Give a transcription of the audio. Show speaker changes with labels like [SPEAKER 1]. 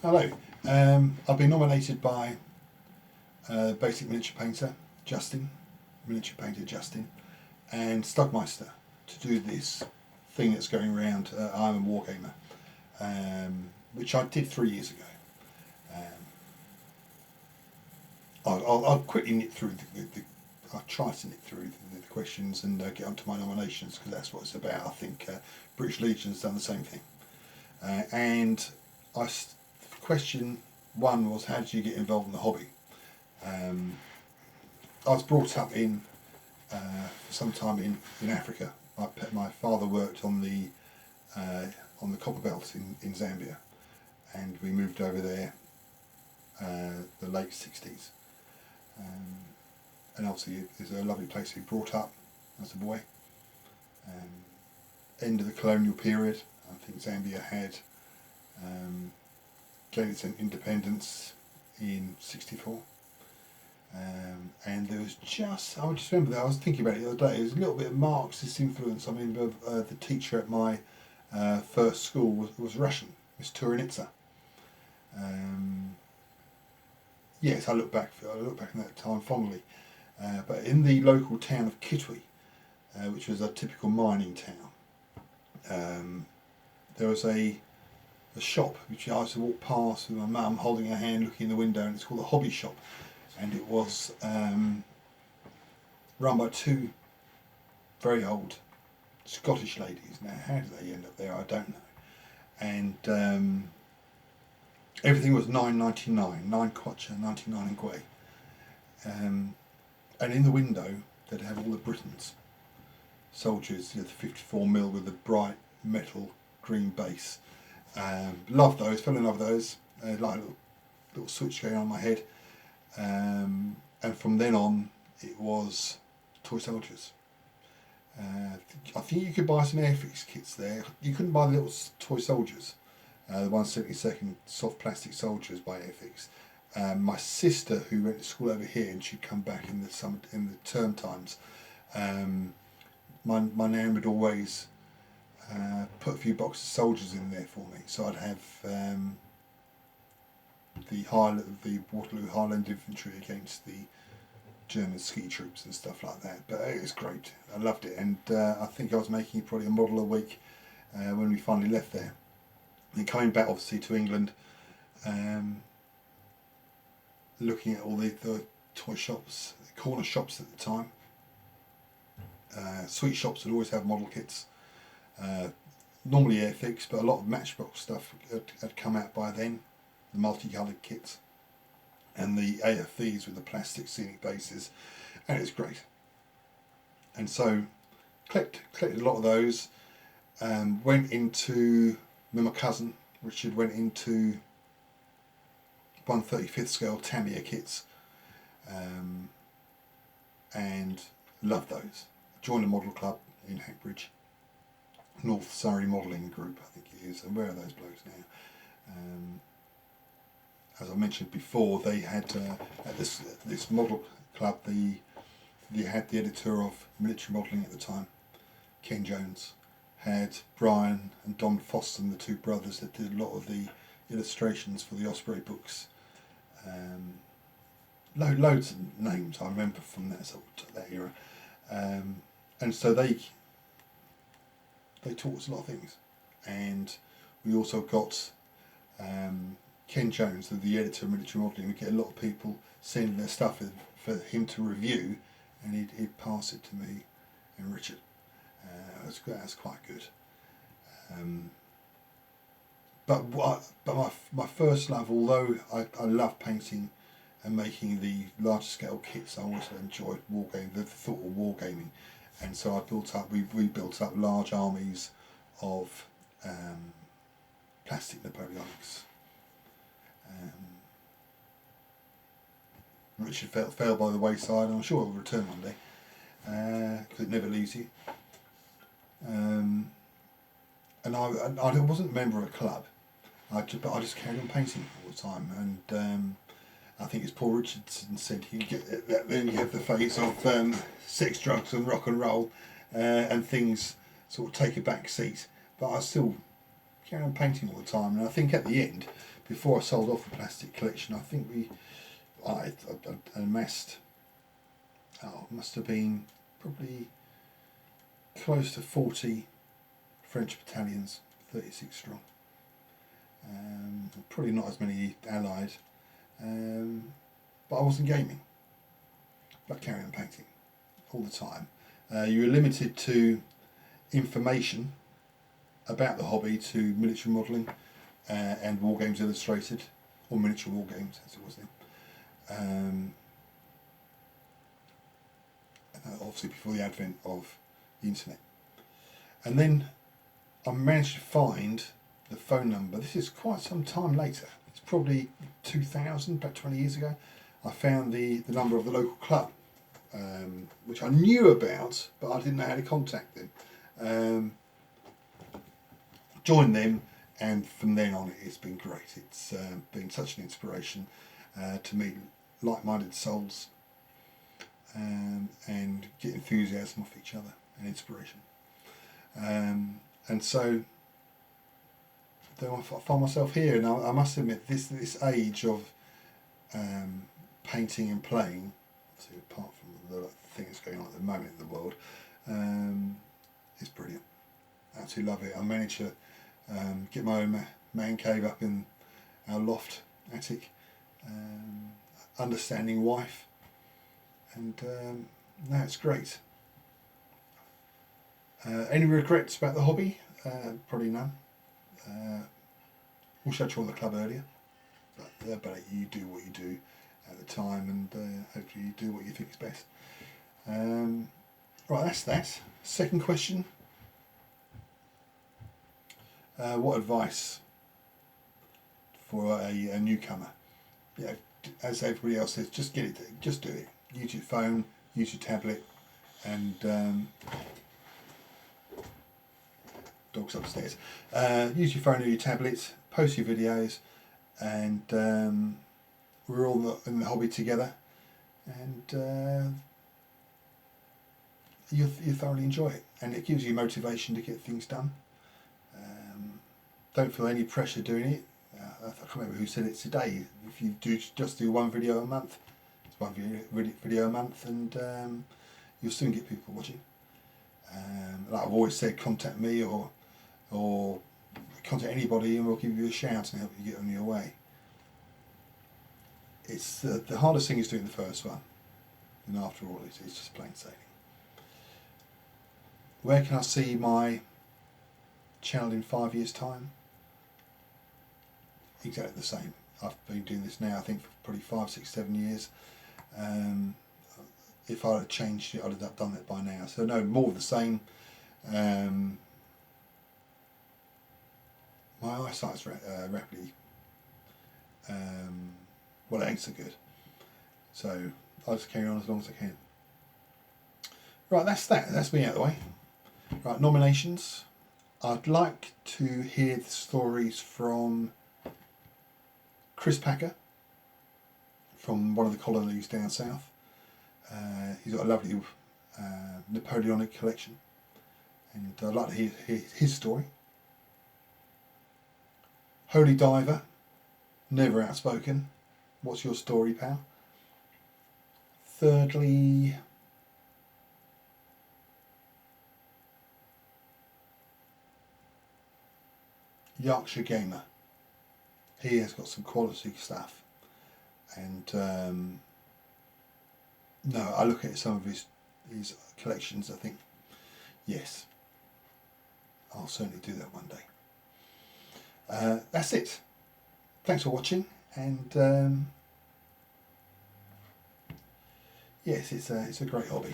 [SPEAKER 1] Hello. I've been nominated by Basic Miniature Painter Justin, and Stugmeister to do this thing that's going around. I'm a Wargamer, which I did 3 years ago. I'll quickly knit through I'll try to knit through the questions and get onto my nominations, because that's what it's about. I think British Legion's done the same thing. Question one was, how did you get involved in the hobby? I was brought up in sometime in Africa. My father worked on the copper belt in Zambia, and we moved over there the late 60s. And obviously it's a lovely place to be brought up as a boy. End of the colonial period, I think Zambia had gained its independence in '64. And there was I just remember that, I was thinking about it the other day, there was a little bit of Marxist influence. I mean, the teacher at my first school was Russian, Miss Turanitsa. Yes, I look back in that time fondly. But in the local town of Kitwe, which was a typical mining town, there was a shop which I used to walk past with my mum holding her hand looking in the window, and it's called the Hobby Shop, and it was run by two very old Scottish ladies. Now, how did they end up there, I don't know. And everything was $9.99, 9 kwacha, 99 in Gwei. And in the window they'd have all the Britons soldiers, the 54mm with the bright metal green base. Loved those, fell in love with those. Like a little switch going on in my head. And from then on, it was toy soldiers. I think you could buy some Airfix kits there. You couldn't buy the little toy soldiers, the 1/72 soft plastic soldiers by Airfix. My sister, who went to school over here, and she'd come back in the term times. My nan would always put a few boxes of soldiers in there for me, so I'd have the Waterloo Highland Infantry against the German ski troops and stuff like that. But it was great. I loved it, and I think I was making probably a model a week when we finally left there. And coming back, obviously, to England, looking at all the toy shops, the corner shops at the time. Sweet shops would always have model kits. Normally Airfix, but a lot of Matchbox stuff had come out by then. The multicoloured kits and the AFVs with the plastic scenic bases, and it was great. And so collected a lot of those. Went into, my cousin Richard went into 1/35 scale Tamiya kits, and loved those. Joined a model club in Hackbridge, North Surrey Modelling Group, I think it is. And where are those blokes now? As I mentioned before, they had at this model club, they had the editor of military modelling at the time, Ken Jones, had Brian and Don Foston, the two brothers that did a lot of the illustrations for the Osprey books. Loads of names I remember from that era. And so they taught us a lot of things. And we also got Ken Jones, the editor of military modelling. We get a lot of people sending their stuff for him to review, and he'd pass it to me and Richard. That's quite good. But my first love, although I love painting and making the larger scale kits, I also enjoyed wargaming, the thought of wargaming, and so we built up large armies of plastic Napoleonics. Richard fell by the wayside, and I'm sure it will return one day, because it never leaves you. And I wasn't a member of a club, but I just carried on painting all the time. And I think as Paul Richardson said, then you have the phase of sex, drugs and rock and roll, and things sort of take a back seat. But I still carried on painting all the time, and I think at the end, before I sold off the plastic collection, I think I amassed, must have been probably close to 40 French battalions, 36 strong. Probably not as many allied, but I wasn't gaming, but carrying on painting all the time. You were limited to information about the hobby to military modelling and Wargames Illustrated, or Miniature Wargames as it was then. Obviously before the advent of the internet. And then I managed to find the phone number. This is quite some time later. It's probably 2000, about 20 years ago. I found the number of the local club, which I knew about, but I didn't know how to contact them. Joined them, and from then on it's been great. It's been such an inspiration to meet like-minded souls and get enthusiasm off each other and inspiration. And so then I find myself here, and I must admit this age of painting and playing, obviously apart from the things going on at the moment in the world, is brilliant. Absolutely love it. I managed to get my own man cave up in our loft attic, understanding wife, and no, it's great. Any regrets about the hobby? Probably none. Wish I'd joined the club earlier, but you do what you do at the time, and hopefully you do what you think is best. Right, that's that. Second question. What advice for a newcomer? Yeah, as everybody else says, just get it. Just do it. Use your phone, use your tablet, and dog's upstairs. Use your phone or your tablet. Post your videos, and we're all in the hobby together, and you thoroughly enjoy it, and it gives you motivation to get things done. Don't feel any pressure doing it. I can't remember who said it today. If you just do one video a month, it's one video a month, and you'll soon get people watching. Like I've always said, contact me or contact anybody, and we'll give you a shout and help you get on your way. It's the hardest thing is doing the first one, and after all, it's just plain sailing. Where can I see my channel in 5 years' time? Exactly the same. I've been doing this now, I think, for probably 5, 6, 7 years. If I had changed it, I'd have done it by now. So no, more of the same. My eyesight's rapidly, well, it ain't so good. So I'll just carry on as long as I can. Right, that's that. That's me out of the way. Right, nominations. I'd like to hear the stories from Chris Packer from one of the colonies down south. He's got a lovely Napoleonic collection, and I'd like to hear his story. Holy Diver, never outspoken. What's your story, pal? Thirdly, Yorkshire Gamer. He has got some quality stuff, and no, I look at some of his collections, I think, yes, I'll certainly do that one day. That's it. Thanks for watching, and yes, it's a great hobby.